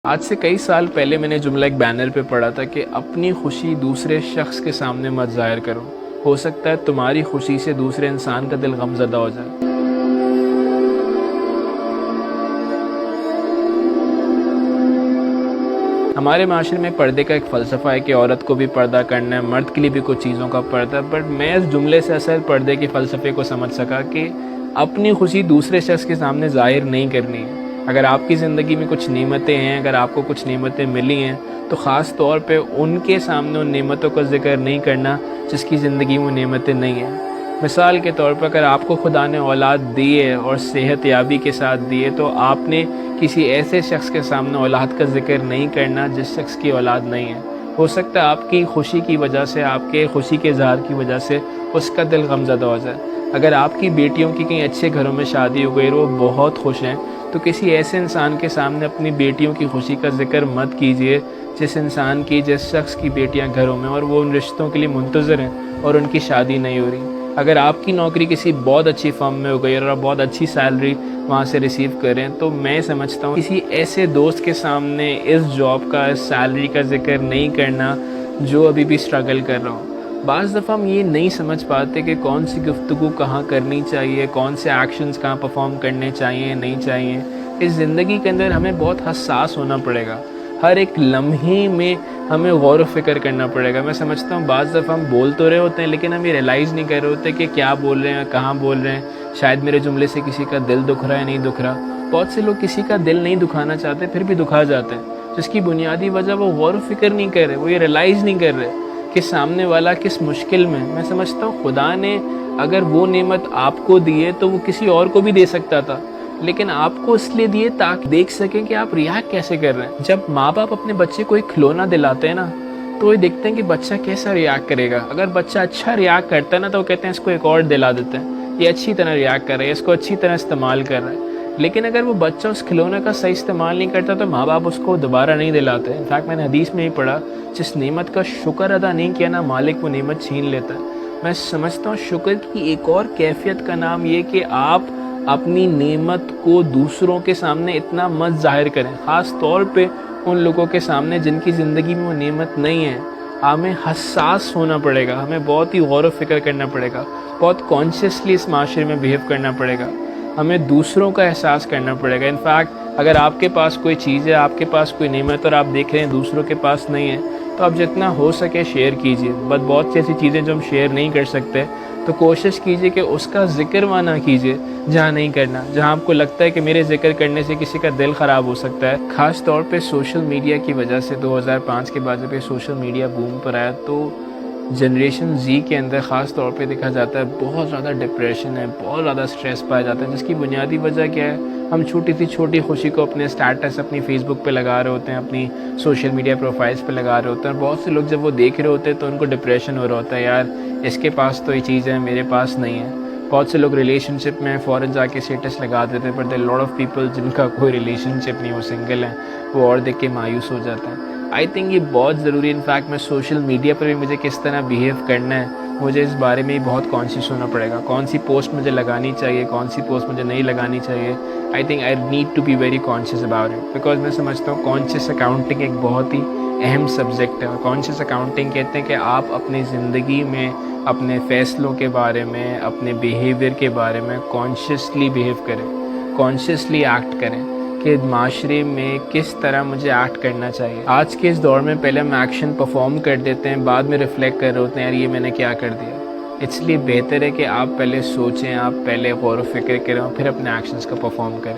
آج سے کئی سال پہلے میں نے جملہ ایک بینر پہ پڑھا تھا کہ اپنی خوشی دوسرے شخص کے سامنے مت ظاہر کرو، ہو سکتا ہے تمہاری خوشی سے دوسرے انسان کا دل غمزدہ ہو جائے۔ ہمارے معاشرے میں پردے کا ایک فلسفہ ہے کہ عورت کو بھی پردہ کرنا ہے، مرد کے لیے بھی کچھ چیزوں کا پردہ ہے، بٹ میں اس جملے سے اصل پردے کے فلسفے کو سمجھ سکا کہ اپنی خوشی دوسرے شخص کے سامنے ظاہر نہیں کرنی ہے۔ اگر آپ کی زندگی میں کچھ نعمتیں ہیں، اگر آپ کو کچھ نعمتیں ملی ہیں، تو خاص طور پہ ان کے سامنے ان نعمتوں کا ذکر نہیں کرنا جس کی زندگی میں وہ نعمتیں نہیں ہیں۔ مثال کے طور پر اگر آپ کو خدا نے اولاد دی ہے اور صحت یابی کے ساتھ دی ہے، تو آپ نے کسی ایسے شخص کے سامنے اولاد کا ذکر نہیں کرنا جس شخص کی اولاد نہیں ہے۔ ہو سکتا ہے آپ کی خوشی کی وجہ سے، آپ کے خوشی کے اظہار کی وجہ سے اس کا دل غمزدہ ہو جائے۔ اگر آپ کی بیٹیوں کی کہیں اچھے گھروں میں شادی ہو گئی اور وہ بہت خوش ہیں، تو کسی ایسے انسان کے سامنے اپنی بیٹیوں کی خوشی کا ذکر مت کیجیے جس شخص کی بیٹیاں گھروں میں اور وہ ان رشتوں کے لیے منتظر ہیں اور ان کی شادی نہیں ہو رہی۔ اگر آپ کی نوکری کسی بہت اچھی فرم میں ہو گئی اور آپ بہت اچھی سیلری وہاں سے ریسیو کریں، تو میں سمجھتا ہوں کسی ایسے دوست کے سامنے اس جاب کا، اس سیلری کا ذکر نہیں کرنا جو ابھی بھی اسٹرگل کر رہا ہوں۔ بعض دفعہ ہم یہ نہیں سمجھ پاتے کہ کون سی گفتگو کہاں کرنی چاہیے، کون سے ایکشنز کہاں پرفارم کرنے چاہیے نہیں چاہیے۔ اس زندگی کے اندر ہمیں بہت حساس ہونا پڑے گا، ہر ایک لمحے میں ہمیں غور و فکر کرنا پڑے گا۔ میں سمجھتا ہوں بعض دفعہ ہم بول تو رہے ہوتے ہیں لیکن ہم یہ ریئلائز نہیں کر رہے ہوتے کہ کیا بول رہے ہیں، کہاں بول رہے ہیں، شاید میرے جملے سے کسی کا دل دکھ رہا ہے نہیں دکھ رہا۔ بہت سے لوگ کسی کا دل نہیں دکھانا چاہتے پھر بھی دکھا جاتے ہیں، جس کی بنیادی وجہ وہ غور و فکر نہیں کر رہے، وہ یہ ریئلائز نہیں کر رہے کہ سامنے والا کس مشکل میں۔ میں سمجھتا ہوں خدا نے اگر وہ نعمت آپ کو دی ہے تو وہ کسی اور کو بھی دے سکتا تھا، لیکن آپ کو اس لیے دیے تاکہ دیکھ سکیں کہ آپ ریاکٹ کیسے کر رہے ہیں۔ جب ماں باپ اپنے بچے کو ایک کھلونا دلاتے ہیں نا، تو یہ دیکھتے ہیں کہ بچہ کیسا ریاکٹ کرے گا۔ اگر بچہ اچھا ریاکٹ کرتا ہے نا، تو وہ کہتے ہیں اس کو ایک اور دلا دیتے ہیں، یہ اچھی طرح ریاکٹ کر رہا ہے، اس کو اچھی طرح استعمال کر رہا ہے۔ لیکن اگر وہ بچہ اس کھلونے کا صحیح استعمال نہیں کرتا تو ماں باپ اس کو دوبارہ نہیں دلاتے۔ انفیکٹ میں نے حدیث میں ہی پڑھا، جس نعمت کا شکر ادا نہیں کیا نا، مالک وہ نعمت چھین لیتا ہے۔ میں سمجھتا ہوں شکر کی ایک اور کیفیت کا نام یہ کہ آپ اپنی نعمت کو دوسروں کے سامنے اتنا مت ظاہر کریں، خاص طور پہ ان لوگوں کے سامنے جن کی زندگی میں وہ نعمت نہیں ہے۔ ہمیں حساس ہونا پڑے گا، ہمیں بہت ہی غور و فکر کرنا پڑے گا، بہت کانشیسلی اس معاشرے میں بیہیو کرنا پڑے گا، ہمیں دوسروں کا احساس کرنا پڑے گا۔ انفیکٹ اگر آپ کے پاس کوئی چیز ہے، آپ کے پاس کوئی نعمت اور آپ دیکھ رہے ہیں دوسروں کے پاس نہیں ہے، تو آپ جتنا ہو سکے شیئر کیجیے۔ بہت سی ایسی چیزیں جو ہم شیئر نہیں کر سکتے، تو کوشش کیجیے کہ اس کا ذکر وہاں نہ کیجیے جہاں نہیں کرنا، جہاں آپ کو لگتا ہے کہ میرے ذکر کرنے سے کسی کا دل خراب ہو سکتا ہے۔ خاص طور پہ سوشل میڈیا کی وجہ سے 2005 کے بعد جب یہ سوشل میڈیا بوم پر آیا، تو جنریشن زی کے اندر خاص طور پہ دیکھا جاتا ہے بہت زیادہ ڈپریشن ہے، بہت زیادہ سٹریس پایا جاتا ہے، جس کی بنیادی وجہ کیا ہے؟ ہم چھوٹی سی چھوٹی خوشی کو اپنے سٹیٹس اپنی فیس بک پہ لگا رہے ہوتے ہیں، اپنی سوشل میڈیا پروفائلز پہ لگا رہے ہوتے ہیں، اور بہت سے لوگ جب وہ دیکھ رہے ہوتے ہیں تو ان کو ڈپریشن ہو رہا ہوتا ہے، یار اس کے پاس تو یہ چیز ہے میرے پاس نہیں ہے۔ بہت سے لوگ ریلیشن شپ میں فوراً جا کے اسٹیٹس لگا دیتے ہیں، but there lot of people جن کا کوئی ریلیشن شپ نہیں، وہ سنگل ہیں، وہ اور دیکھ کے مایوس ہو جاتے ہیں۔ آئی تھنک یہ بہت ضروری ہے۔ انفیکٹ میں سوشل میڈیا پر بھی مجھے کس طرح بیہیو کرنا ہے، مجھے اس بارے میں بہت کانشیس ہونا پڑے گا، کون سی پوسٹ مجھے لگانی چاہیے، کون سی پوسٹ مجھے نہیں لگانی چاہیے۔ I think I need to be very conscious about it, because میں سمجھتا ہوں کانشیس اکاؤنٹنگ ایک بہت ہی اہم سبجیکٹ ہے۔ اور کانشیس اکاؤنٹنگ کہتے ہیں کہ آپ اپنی زندگی میں اپنے فیصلوں کے بارے میں، اپنے بیہیویئر کے بارے میں کانشیسلی بیہیو کریں، کانشیسلی ایکٹ کریں کہ معاشرے میں کس طرح مجھے ایکٹ کرنا چاہیے۔ آج کے اس دور میں پہلے ہم ایکشن پرفارم کر دیتے ہیں، بعد میں ریفلیکٹ کر رہے ہوتے ہیں، یار یہ میں نے کیا کر دیا۔ اس لیے بہتر ہے کہ آپ پہلے سوچیں، آپ پہلے غور و فکر کریں اور پھر اپنے ایکشنز کا پرفارم کریں۔